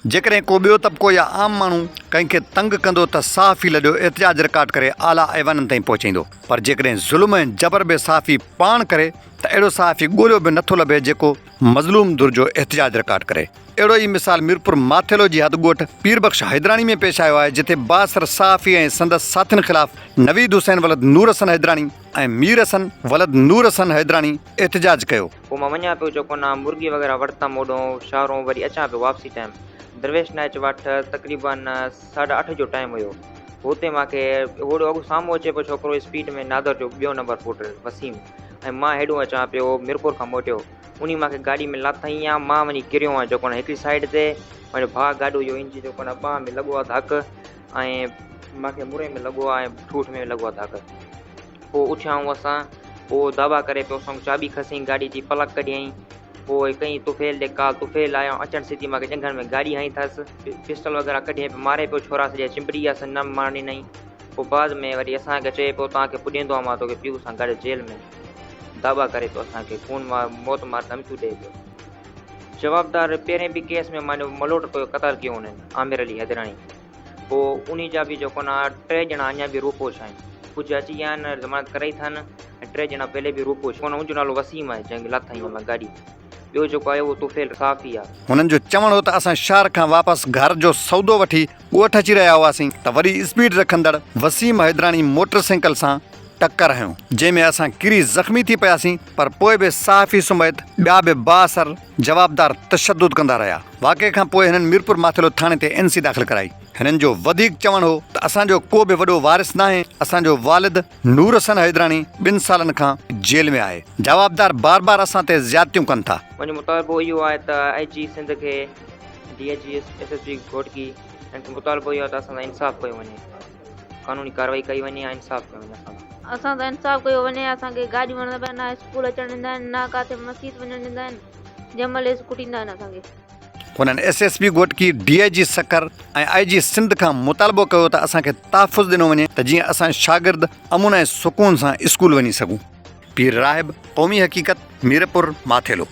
जेकॾहिं को ॿियो तबिको या आम माण्हू कंहिंखे तंग कंदो त साफ़ ई लॾियो एहतिजाज रिकॉर्ड करे आला ऐवाननि ताईं पहुचाईंदो, पर जेकॾहिं ज़ुल्म ऐं जबर बि साफ़ी पाण करे त अहिड़ो साफ़ी ॻोल्हियो बि नथो लभे जेको मज़लूम दुर जो एहतिजाज रिकॉर्ड करे। अहिड़ो ई मिसाल मीरपुर माथेलो जी हद ॻोठ पीरबख्श हैदराणी में पेश आयो आहे, जिथे बासर साफ़ी ऐं संदसि साथियुनि ख़िलाफ़ नवीद हुसैन वलद नूर हसन हैदराणी ऐं मीर हसन वलद नूर हसन हैदराणी एहतिजाज कयो। पोइ मां वञा पियो जेको न मुर्गी वग़ैरह वरितमि ओॾो शहरों, वरी अचां पियो वापसी टाइम दरवेश नाच वठ तक़रीबन 8:30 जो टाइम हुयो। हुते मूंखे ओॾो अॻु साम्हूं अचे पियो छोकिरो स्पीड में, नादर जो ॿियो नंबर पुटु वसीम, ऐं मां हेॾो अचां पियो मीरपुर खां मोटियो। उन मूंखे गाॾी में लाथई आहियां, मां वञी किरियो आहियां जेको न हिकिड़ी साइड ते, मुंहिंजो भाउ गाॾो इहो इंजन जेको न ॿांह में लॻो आहे धक, ऐं मूंखे मुरे में लॻो आहे ऐं ठूठ में लॻो आहे धक। पोइ उथियाऊं असां, पोइ दावा करे पियो असां चाबी खसीं, गाॾी जी पलक कढियईं, पोइ कई तुफ़ेल ॾे काल तुफ़ेल आयो अचणु सिधी मूंखे जंगल में गाॾी हई अथसि, पिस्टल वग़ैरह कढी मारे पियो छोरा सॼा चिंबड़ी आहे न मारणी नहीं। पोइ बाद में वरी असांखे चए पियो तव्हांखे पुॼंदो आहे मां तोखे पीउ सां गॾु जेल में, दावा करे पियो असांखे खून मार मौत मार धमकियूं ॾिए पियो। जवाबदार पहिरें बि केस में मां मलोट पियो क़तल कयो हुननि आमिर अली हैदराणी। पोइ उन जा बि जेको न 3 ॼणा अञा बि रूपोश आहिनि, कुझु अची विया आहिनि ज़मानत कराई अथनि, ऐं 3 ॼणा पहले बि रूपोश कोन, उनजो नालो वसीम आहे जंहिंखे लाथई मां गाॾी। ॿियो जेको आहे उहो तुफ़ेल साफ़ी आहे। हुननि जो चवणु हो त असां शहर खां वापसि घर जो सौदो वठी ॻोठ अची रहिया हुआसीं त वरी स्पीड रखंदड़ वसीम हैदराणी मोटरसाइकिल सां टकर हयूं, जंहिंमें असां किरी ज़ख़्मी थी पियासीं, पर पोइ बि साफ़ी सुमैत ॿिया बि बाअसर जवाबदार तशद्दुद कंदा रहिया। वाक़े खां पोइ हिननि मीरपुर माथेलो थाणे ते NC दाख़िल कराई। हिननि जो वधीक चवणु हो त असांजो को बि वॾो वारिस नाहे, असांजो वालिद नूर हसन हैदराणी 2 सालनि खां जेल में आहे। जवाबदार बार बार असां ते ज़्यादतियूं कनि था। मुंहिंजो मुतालबो इहो आहे त IG सिंध खे DIG SSP घोटकी हिनखे मुतालबो इहो आहे त असां सां इंसाफ़ कयो वञे, क़ानूनी कार्रवाई कई वञे ऐं इंसाफ़ कयो वञे। असां सां इंसाफ़ कयो वञे, असांखे गाॾियूं वञण पिया, न स्कूल अचणु ॾींदा आहिनि, न किथे मस्जिद वञणु ॾींदा आहिनि, जंहिं महिल कुटींदा आहिनि असांखे। हुननि SSP घोटकी DIG सकर ऐं IG सिंध खां मुतालबो कयो त असांखे तहफ़ुज़ ॾिनो वञे त जीअं असां शागिर्द अमुन ऐं सुकून सां स्कूल वञी सघूं। पीर राहिब, क़ौमी हक़ीक़त, मीरपुर माथेलो।